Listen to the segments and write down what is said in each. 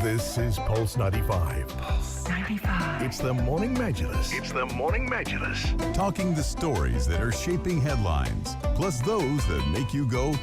This is Pulse 95. Pulse 95. It's the Morning Majlis. It's the Morning Majlis. Talking the stories that are shaping headlines, plus those that make you go,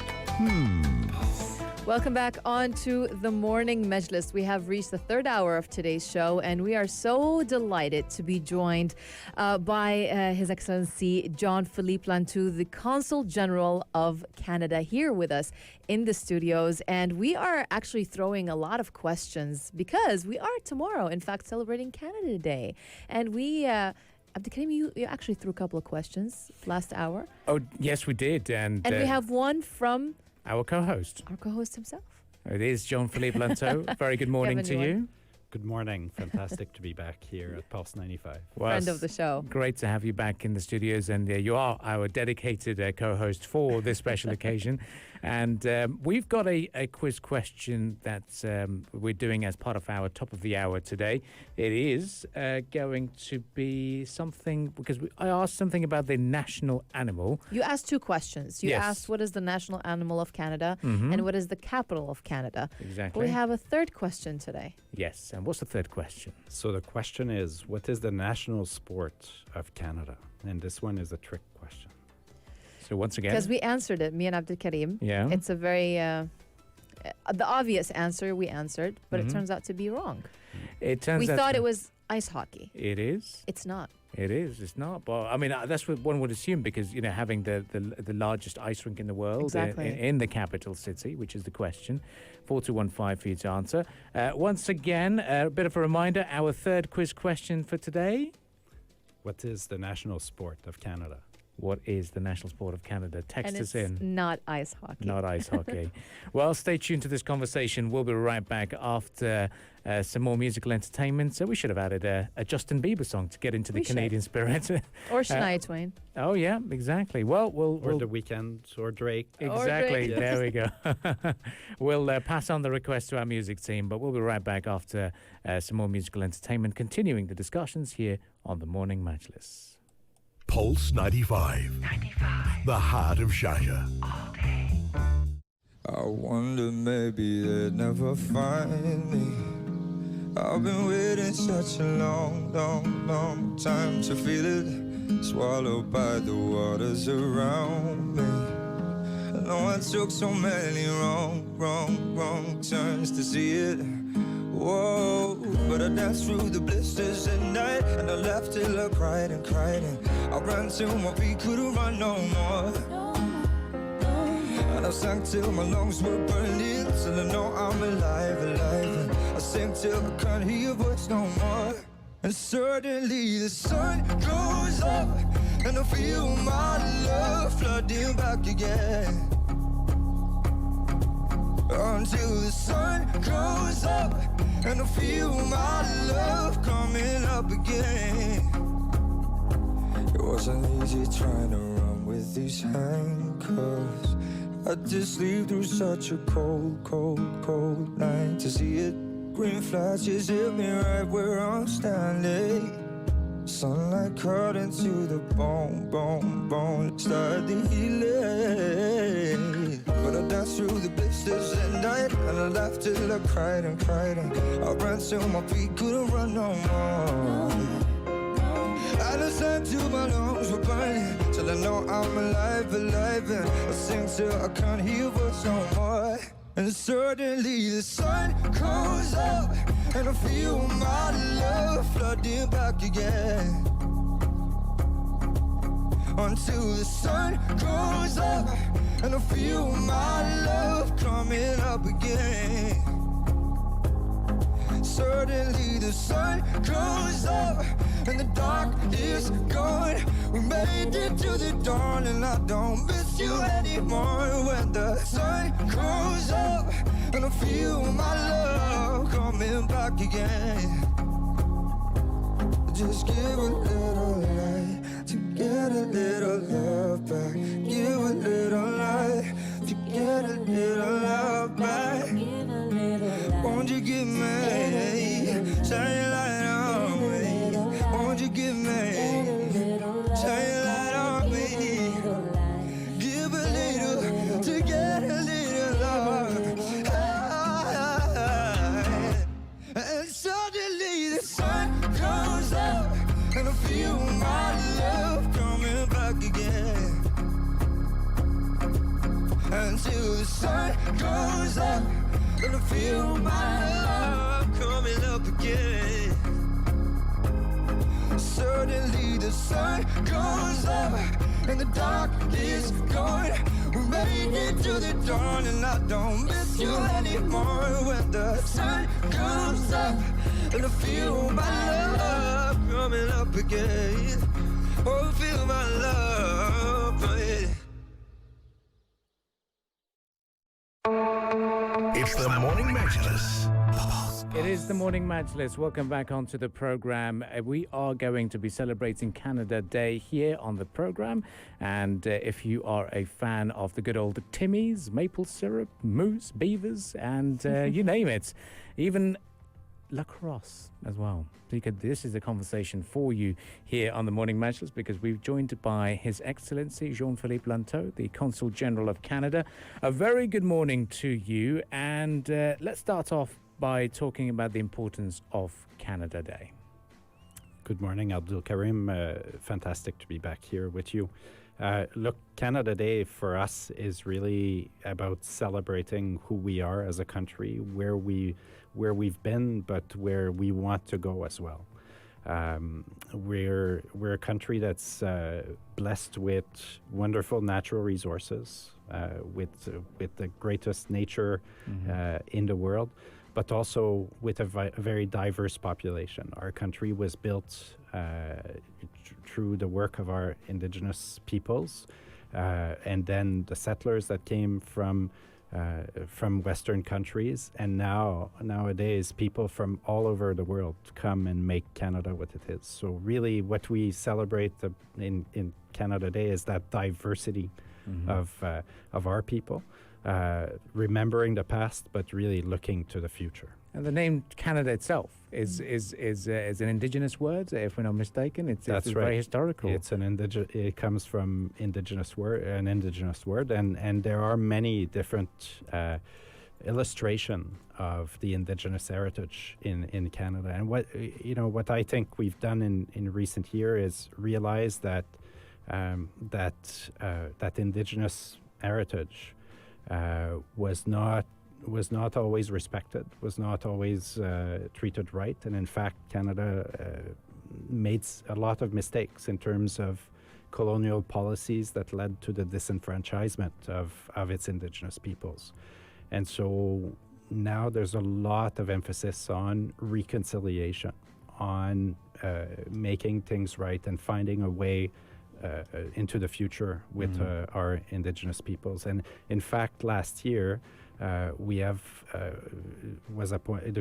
Welcome back on to the Morning Majlis. We have reached the third hour of today's show, and we are so delighted to be joined by His Excellency Jean-Philippe Linteau, the Consul General of Canada, here with us in the studios. And we are actually throwing a lot of questions because we are tomorrow, in fact, celebrating Canada Day. And we... Abdikarim, you actually threw a couple of questions last hour. Oh, yes, we did. And we have one from... our co-host. Our co-host himself. It is Jean-Philippe Linteau. Very good morning to you. Good morning. Fantastic to be back here at Pulse 95. Well, Friend of the show. Great to have you back in the studios, and you are our dedicated co-host for this special occasion. And we've got a quiz question that we're doing as part of our top of the hour today. It is going to be something, because I asked something about the national animal. You asked two questions. You Yes. asked what is the national animal of Canada and what is the capital of Canada. Exactly. We have a third question today. Yes, and what's the third question? So the question is, what is the national sport of Canada? And this one is a trick question. So once again... Because we answered it, me and Abdikarim. Yeah. It's a very... the obvious answer we answered, but it turns out to be wrong. It turns We out thought to- it was ice hockey. It is? It's not. It is. It's not. But I mean, that's what one would assume because, having the largest ice rink in the world Exactly. in the capital city, which is the question. 4215 for you to answer. Once again, a bit of a reminder, our third quiz question for today. What is the national sport of Canada? What is the national sport of Canada? Text And us it's in. not ice hockey. Not ice hockey. Well, stay tuned to this conversation. We'll be right back after some more musical entertainment. So we should have added a Justin Bieber song to get into the We should. Canadian spirit. Or Shania Twain. Oh, yeah, exactly. Well, Or we'll The Weeknd or Drake? Exactly. Drake. There we go. We'll pass on the request to our music team, but we'll be right back after some more musical entertainment, continuing the discussions here on the Morning Majlis. Pulse 95. 95. The heart of Sharjah. All day. I wonder maybe they'd never find me. I've been waiting such a long, long, long time to feel it, swallowed by the waters around me. I know I took so many wrong turns to see it. Whoa, but I danced through the blisters at night, and I laughed till I cried and cried, and I ran till my feet couldn't run no more. And I sang till my lungs were burning, till I know I'm alive, and I sing till I can't hear your voice no more. And suddenly the sun goes up, and I feel my love flooding back again. Until the sun goes up, and I feel my love coming up again. It wasn't easy trying to run with these handcuffs. I just sleep through such a cold night to see it. Green flashes hit me right where I'm standing. Sunlight cut into the bone, started the healing. But I danced through the blisters at night, and I laughed till I cried and cried, and I ran till my feet couldn't run no more. I listened till my lungs were burning, till I know I'm alive, and I sing till I can't hear voice no more. And suddenly the sun goes up, and I feel my love flooding back again. Until the sun goes up, and I feel my love coming up again. Suddenly the sun goes up, and the dark is gone. We made it to the dawn, and I don't miss you anymore. When the sun goes up, and I feel my love coming back again. Just give a little light to get a little love back. Give a little light to get a little love back. Won't you give me, shine your light on me? Won't you give me, shine your light on me? Give a little to get a little love. goes up, and I feel my love coming up again. Suddenly the sun goes up, and the dark is gone. We made it to the dawn, and I don't miss you anymore. When the sun comes up, and I feel my love coming up again. Oh, feel my love again. It's the Morning Majlis. It is the Morning Majlis. Welcome back onto the program. We are going to be celebrating Canada Day here on the program. And if you are a fan of the good old Timmies, maple syrup, moose, beavers, and you name it, even lacrosse as well. This is a conversation for you here on the Morning Majlis, because we're joined by His Excellency Jean-Philippe Linteau, the Consul General of Canada. A very good morning to you. And let's start off by talking about the importance of Canada Day. Good morning, Abdul Karim. Fantastic to be back here with you. Look, Canada Day for us is really about celebrating who we are as a country, where we've been, but where we want to go as well. We're a country that's blessed with wonderful natural resources, with the greatest nature in the world, but also with a very diverse population. Our country was built through the work of our indigenous peoples, and then the settlers that came from Western countries, and nowadays people from all over the world come and make Canada what it is. So really what we celebrate in Canada Day is that diversity of our people, remembering the past but really looking to the future. And the name Canada itself is an indigenous word, if we're not mistaken. It's That's right. Very historical. It comes from an indigenous word, and there are many different illustration of the indigenous heritage in Canada. And what I think we've done in recent year is realize that that indigenous heritage was not always respected, was not always treated right. And in fact, Canada made a lot of mistakes in terms of colonial policies that led to the disenfranchisement of its indigenous peoples. And so now there's a lot of emphasis on reconciliation, on making things right and finding a way into the future with our indigenous peoples. And in fact, last year, we have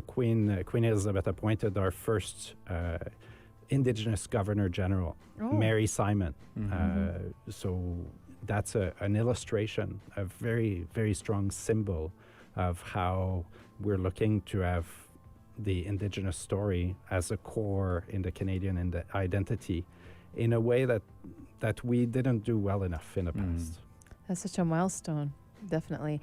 Queen Elizabeth appointed our first Indigenous Governor General, Mary Simon. So that's an illustration, a very, very strong symbol of how we're looking to have the Indigenous story as a core in the Canadian identity in a way that we didn't do well enough in the past. That's such a milestone, definitely.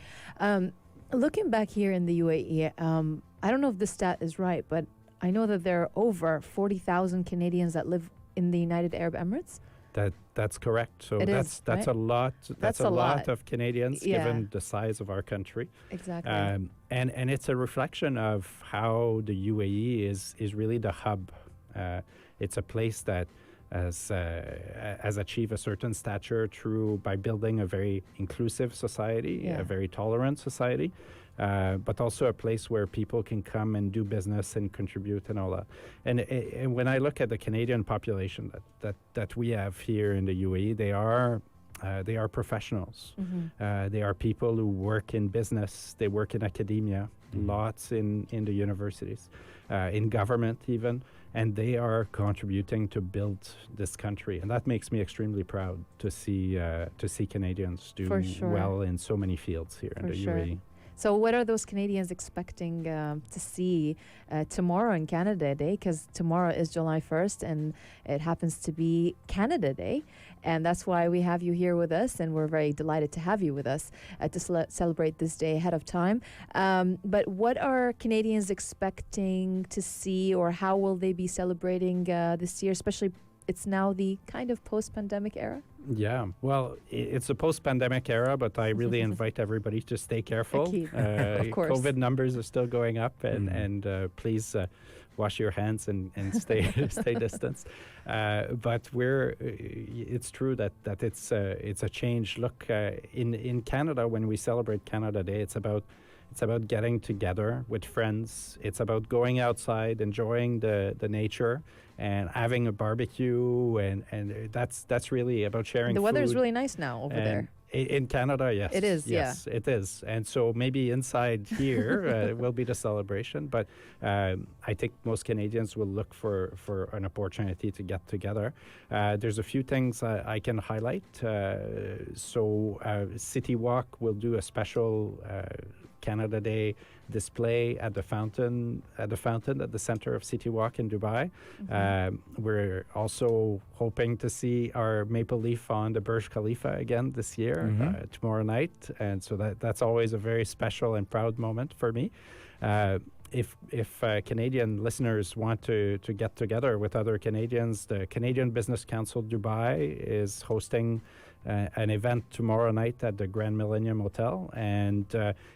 Looking back here in the UAE, I don't know if this stat is right, but I know that there are over 40,000 Canadians that live in the United Arab Emirates. That's correct. So that's right? a lot. That's a lot of Canadians, Yeah. given the size of our country. Exactly. And it's a reflection of how the UAE is really the hub. It's a place that has achieved a certain stature by building a very inclusive society, a very tolerant society, but also a place where people can come and do business and contribute and all that. And when I look at the Canadian population that we have here in the UAE, they are professionals. They are people who work in business. They work in academia, lots in the universities, in government even. And they are contributing to build this country, and that makes me extremely proud to see Canadians do well in so many fields here in the UAE. So what are those Canadians expecting to see tomorrow in Canada Day? Because tomorrow is July 1st and it happens to be Canada Day. And that's why we have you here with us. And we're very delighted to have you with us to celebrate this day ahead of time. But what are Canadians expecting to see, or how will they be celebrating this year? Especially, it's now the kind of post-pandemic era. Yeah, well, it's a post-pandemic era, but I really invite everybody to stay careful. Keep. Of course. COVID numbers are still going up, and please wash your hands and stay stay distance. But it's true that it's a change. Look, in Canada, when we celebrate Canada Day, it's about getting together with friends. It's about going outside, enjoying the nature, and having a barbecue, and that's really about sharing The weather is food. really nice now over there. In Canada, yes. It is, yes, it is. And so maybe inside here will be the celebration, but I think most Canadians will look for an opportunity to get together. There's a few things I can highlight. City Walk will do a special Canada Day display at the fountain at the center of City Walk in Dubai. We're also hoping to see our maple leaf on the Burj Khalifa again this year, tomorrow night, and so that's always a very special and proud moment for me. If Canadian listeners want to get together with other Canadians, the Canadian Business Council Dubai is hosting an event tomorrow night at the Grand Millennium Hotel, and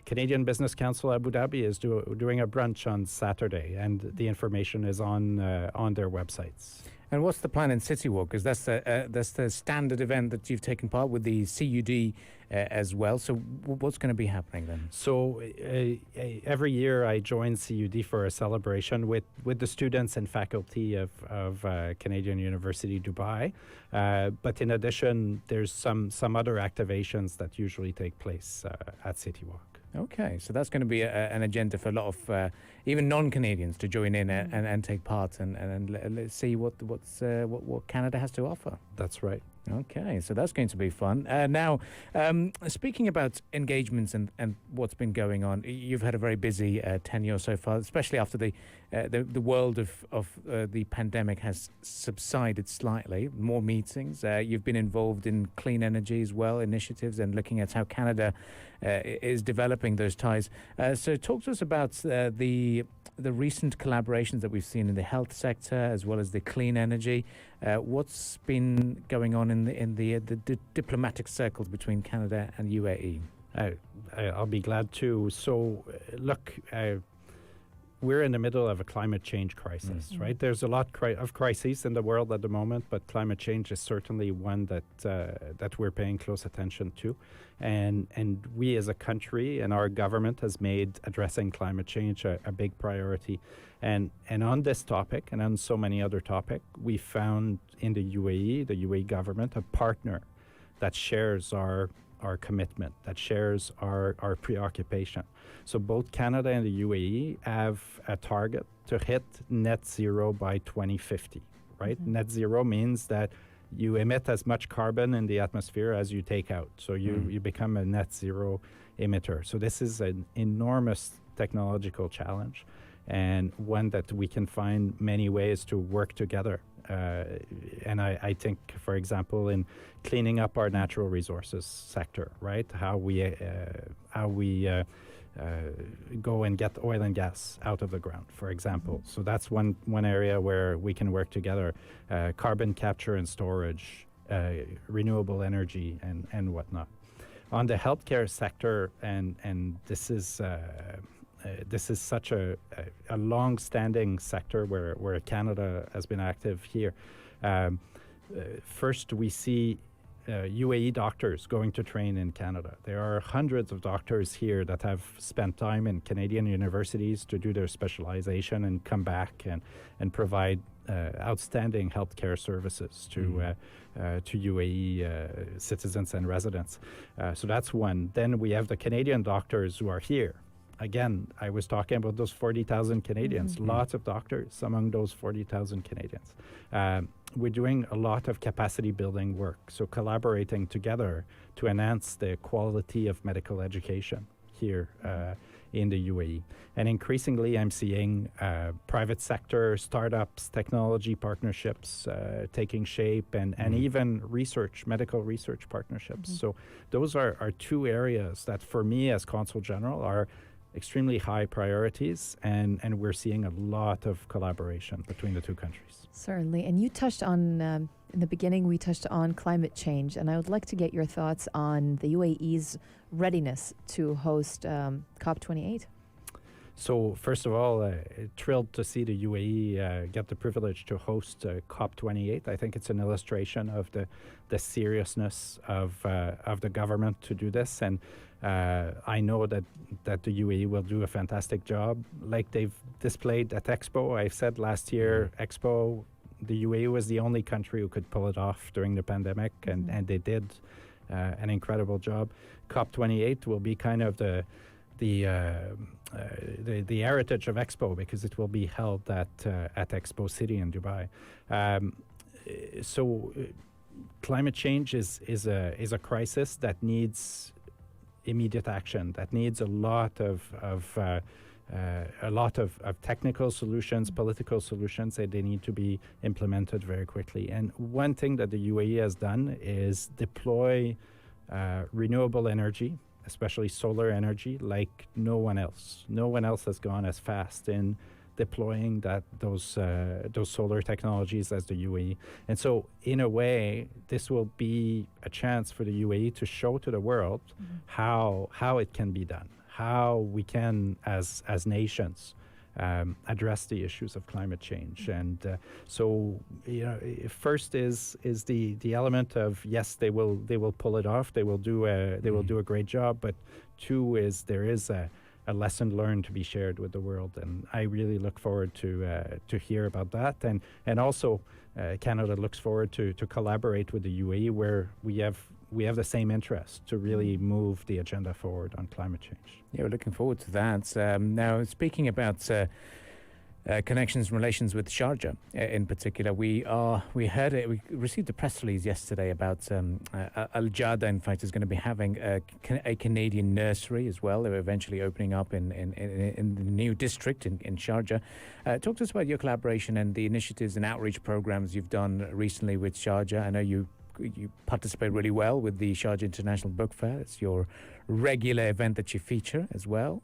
Canadian Business Council Abu Dhabi is doing a brunch on Saturday, and the information is on their websites. And what's the plan in City Walk? Because that's the standard event that you've taken part with the CUD as well. So what's going to be happening then? So every year I join CUD for a celebration with the students and faculty of Canadian University Dubai. But in addition, there's some other activations that usually take place at City Walk. Okay, so that's going to be an agenda for a lot of even non-Canadians to join in and take part and let's see what Canada has to offer. That's right. Okay, so that's going to be fun. Now, speaking about engagements and what's been going on, you've had a very busy tenure so far, especially after the world of the pandemic has subsided slightly. More meetings. You've been involved in clean energy as well, initiatives, and looking at how Canada is developing those ties. So talk to us about the recent collaborations that we've seen in the health sector as well as the clean energy. What's been going on in the diplomatic circles between Canada and UAE? I'll be glad to. So, look, we're in the middle of a climate change crisis, right? There's a lot of crises in the world at the moment, but climate change is certainly one that we're paying close attention to. And we as a country and our government has made addressing climate change a big priority. And on this topic and on so many other topics, we found in the UAE government, a partner that shares our commitment, that shares our preoccupation. So both Canada and the UAE have a target to hit net zero by 2050, right? Net zero means that you emit as much carbon in the atmosphere as you take out. So you become a net zero emitter. So this is an enormous technological challenge, and one that we can find many ways to work together. And I think, for example, in cleaning up our natural resources sector, right? How we go and get oil and gas out of the ground, for example. So that's one area where we can work together. Carbon capture and storage, renewable energy, and whatnot. On the healthcare sector, and this is such a long-standing sector where Canada has been active here. First, we see UAE doctors going to train in Canada. There are hundreds of doctors here that have spent time in Canadian universities to do their specialization and come back and provide outstanding healthcare services to UAE citizens and residents. So that's one. Then we have the Canadian doctors who are here. Again, I was talking about those 40,000 Canadians, lots of doctors among those 40,000 Canadians. We're doing a lot of capacity building work, so collaborating together to enhance the quality of medical education here in the UAE. And increasingly, I'm seeing private sector, startups, technology partnerships taking shape, and even medical research partnerships. So those are two areas that, for me as Consul General, are extremely high priorities, and we're seeing a lot of collaboration between the two countries. Certainly. And you touched on, in the beginning, we touched on climate change. And I would like to get your thoughts on the UAE's readiness to host COP28. So first of all, thrilled to see the UAE get the privilege to host COP28. I think it's an illustration of the seriousness of the government to do this, and I know that the UAE will do a fantastic job, like they've displayed at Expo. I said last year, Expo, the UAE was the only country who could pull it off during the pandemic, and they did an incredible job. COP28 will be kind of the heritage of Expo, because it will be held at Expo City in Dubai. Climate change is a crisis that needs immediate action, that needs a lot of technical solutions, political solutions, that they need to be implemented very quickly. And one thing that the UAE has done is deploy renewable energy, especially solar energy, like no one else. No one else has gone as fast in deploying those solar technologies as the UAE. And so, in a way, this will be a chance for the UAE to show to the world how it can be done, how we can, as nations, address the issues of climate change. And first is the element of, yes, they will pull it off, they will do a great job, but two is there is a lesson learned to be shared with the world, and I really look forward to hear about that, and also Canada looks forward to collaborate with the UAE, where we have the same interest to really move the agenda forward on climate change. Yeah, we're looking forward to that. Now, speaking about connections and relations with Sharjah in particular, we received a press release yesterday about Al Jada, in fact, is going to be having a Canadian nursery as well. They're eventually opening up in the new district in Sharjah. Talk to us about your collaboration and the initiatives and outreach programs you've done recently with Sharjah. I know you participate really well with the Sharjah International Book Fair. It's your regular event that you feature as well.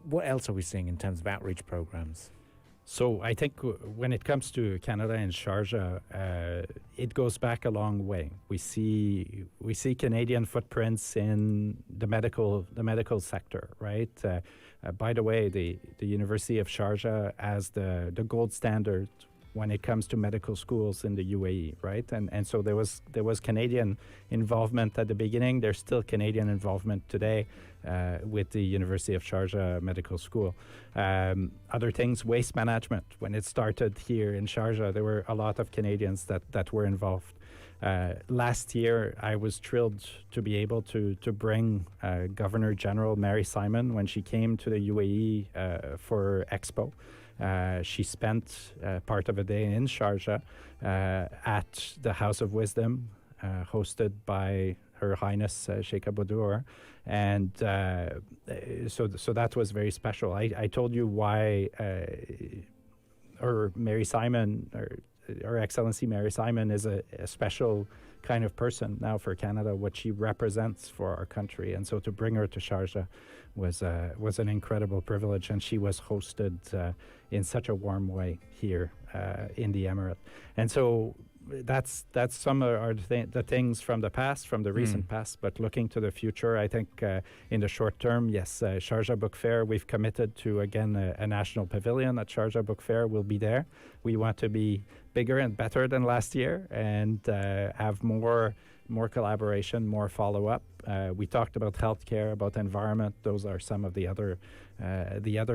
What else are we seeing in terms of outreach programs? So I think when it comes to Canada and Sharjah, it goes back a long way. We see Canadian footprints in the medical sector, right? By the way, the University of Sharjah as the gold standard when it comes to medical schools in the UAE, right? And so there was Canadian involvement at the beginning. There's still Canadian involvement today with the University of Sharjah Medical School. Other things, waste management. When it started here in Sharjah, there were a lot of Canadians that were involved. Last year, I was thrilled to be able to bring Governor General Mary Simon when she came to the UAE for Expo. She spent part of a day in Sharjah at the House of Wisdom, hosted by Her Highness Sheikh Abu Dur, and so that was very special. I told you why Mary Simon, or Her Excellency Mary Simon, is a special kind of person now for Canada, what she represents for our country. And so to bring her to Sharjah was an incredible privilege, and she was hosted in such a warm way here in the Emirate. And so that's some of the things from the past, from the recent past. But looking to the future, I think in the short term, yes, Sharjah Book Fair, we've committed to, again, a national pavilion at Sharjah Book Fair. Will be there. We want to be bigger and better than last year, and have more collaboration, more follow-up. We talked about healthcare, about environment. Those are some of the other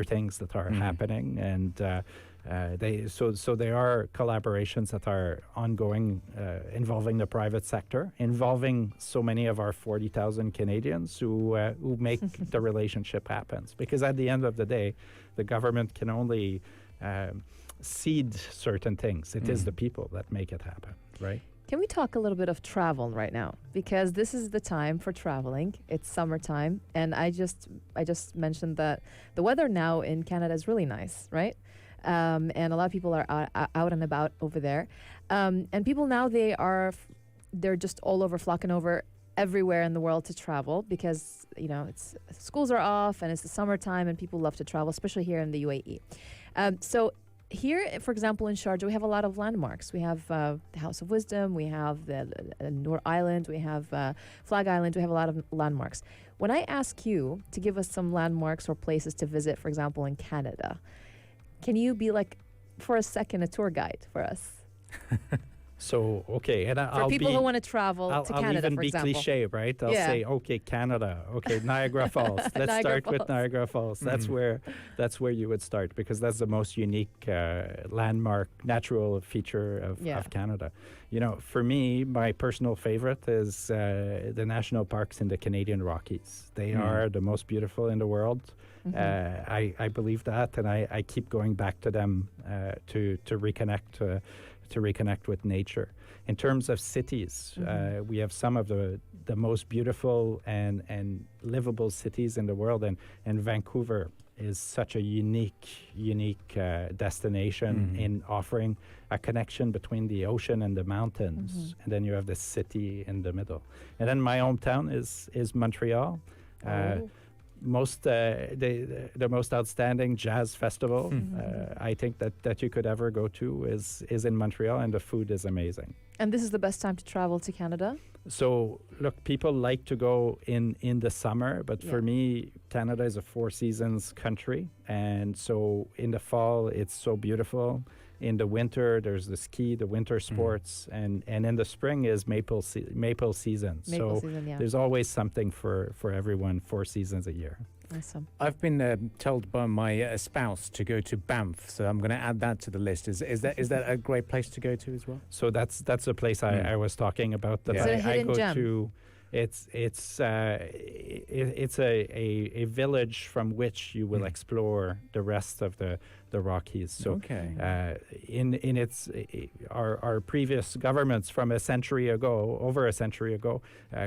things that are happening, and there are collaborations that are ongoing, involving the private sector, involving so many of our 40,000 Canadians who make the relationship happen. Because at the end of the day, the government can only seed certain things. It is the people that make it happen, right? Can we talk a little bit of travel right now? Because this is the time for traveling. It's summertime, and I just mentioned that the weather now in Canada is really nice, right? And a lot of people are out and about over there, and people now they're just all over, flocking over everywhere in the world to travel, because it's schools are off and it's the summertime and people love to travel, especially here in the UAE. So here, for example, in Sharjah, we have a lot of landmarks. We have the House of Wisdom, we have the Noor Island, we have Flag Island, we have a lot of landmarks. When I ask you to give us some landmarks or places to visit, for example, in Canada, can you be like, for a second, a tour guide for us? So, okay, and For people who want to travel to Canada, I'll even for be example. cliche, right? I'll Yeah. say, okay, Canada, okay, Niagara Falls. Let's Niagara start with Falls. Niagara Falls. That's where you would start, because that's the most unique landmark, natural feature of Canada. For me, my personal favorite is the national parks in the Canadian Rockies. They are the most beautiful in the world. I believe that, and I keep going back to them to reconnect with nature. In terms of cities, we have some of the most beautiful and livable cities in the world, and Vancouver is such a unique destination in offering a connection between the ocean and the mountains, and then you have the city in the middle. And then my hometown is Montreal. The most outstanding jazz festival I think that you could ever go to is in Montreal, and the food is amazing. And this is the best time to travel to Canada? So look, people like to go in the summer, but for me, Canada is a 4 seasons country, and so in the fall it's so beautiful. In the winter, there's the ski, the winter sports, and in the spring is maple season. Maple season, yeah. There's always something for everyone, 4 seasons a year. Awesome. I've been told by my spouse to go to Banff, so I'm going to add that to the list. Is that a great place to go to as well? So that's a place I was talking about that Yeah. Is it a I hidden go gem? to. It's a village from which you will explore the rest of the Rockies. So Okay. in its our previous governments from over a century ago,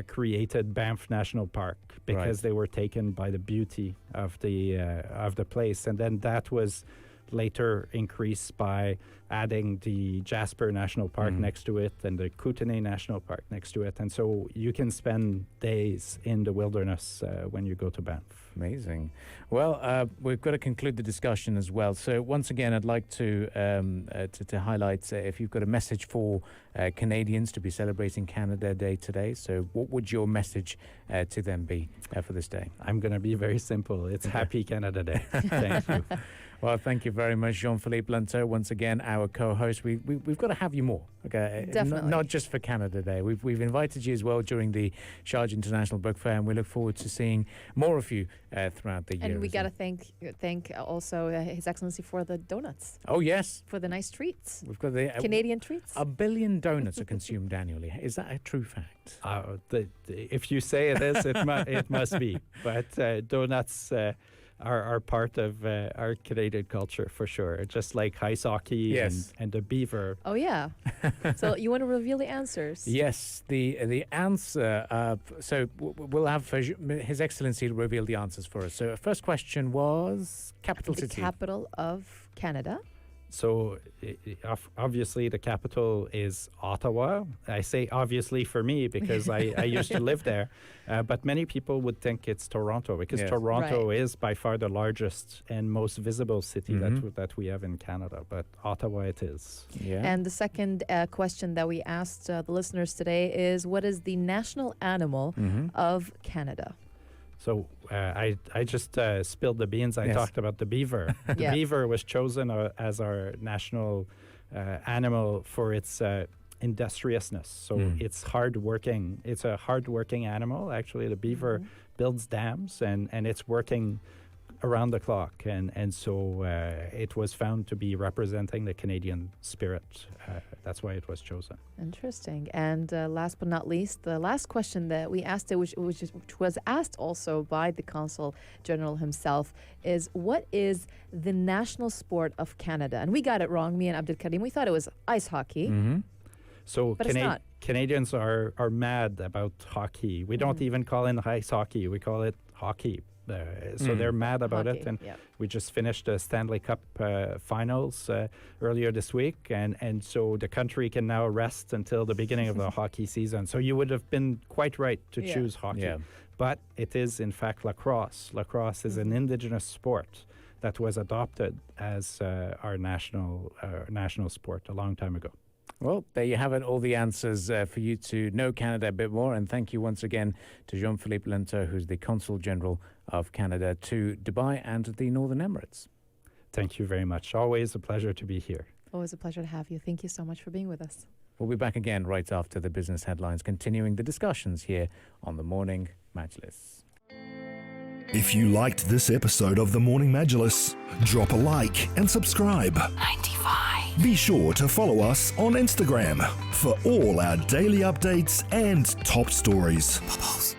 created Banff National Park because they were taken by the beauty of the place, and then that was later increased by adding the Jasper National Park next to it and the Kootenay National Park next to it. And so you can spend days in the wilderness when you go to Banff. Amazing. Well, we've got to conclude the discussion as well. So once again, I'd like to highlight if you've got a message for Canadians to be celebrating Canada Day today. So what would your message to them be for this day? I'm going to be very simple. It's Happy Canada Day. Thank you. Well, thank you very much, Jean-Philippe Linteau, once again, our co-host. We've got to have you more, okay? Definitely. Not just for Canada Day. We've invited you as well during the Sharjah International Book Fair, and we look forward to seeing more of you throughout the year. And we as got to well. thank also His Excellency for the donuts, Oh, yes. for the nice treats, We've got the Canadian treats. 1 billion donuts are consumed annually. Is that a true fact? If you say it is, it must be. But donuts are part of our Canadian culture for sure, just like ice hockey and the beaver. Oh yeah. So you want to reveal the answers? Yes, the answer. So we'll have His Excellency reveal the answers for us. So first question was capital The city. capital of Canada. So obviously the capital is Ottawa. I say obviously for me because I used to live there, but many people would think it's Toronto because Yes. Toronto is by far the largest and most visible city that we have in Canada, but Ottawa it is. Yeah. And the second question that we asked the listeners today is, what is the national animal of Canada? So I just spilled the beans. I Yes. talked about the beaver. The Yeah. beaver was chosen as our national animal for its industriousness. So it's hardworking. It's a hardworking animal. Actually, the beaver builds dams and it's working around the clock. And so it was found to be representing the Canadian spirit. That's why it was chosen. Interesting. And last but not least, the last question that we asked, which was asked also by the Consul General himself, is what is the national sport of Canada? And we got it wrong, me and Abdul Karim. We thought it was ice hockey. So But it's not. Canadians are mad about hockey. We don't even call it ice hockey. We call it hockey. So they're mad about Hockey, it. And yeah. we just finished the Stanley Cup finals earlier this week. And so the country can now rest until the beginning of the hockey season. So you would have been quite right to Yeah. choose hockey. Yeah. but it is in fact lacrosse. Lacrosse is an indigenous sport that was adopted as our national sport a long time ago. Well, there you have it, all the answers for you to know Canada a bit more. And thank you once again to Jean-Philippe Linteau, who's the Consul General of Canada to Dubai and the Northern Emirates. Thank you very much. Always a pleasure to be here. Always a pleasure to have you. Thank you so much for being with us. We'll be back again right after the business headlines, continuing the discussions here on the Morning Majlis. If you liked this episode of the Morning Majlis, drop a like and subscribe. 95. Be sure to follow us on Instagram for all our daily updates and top stories. Bubbles.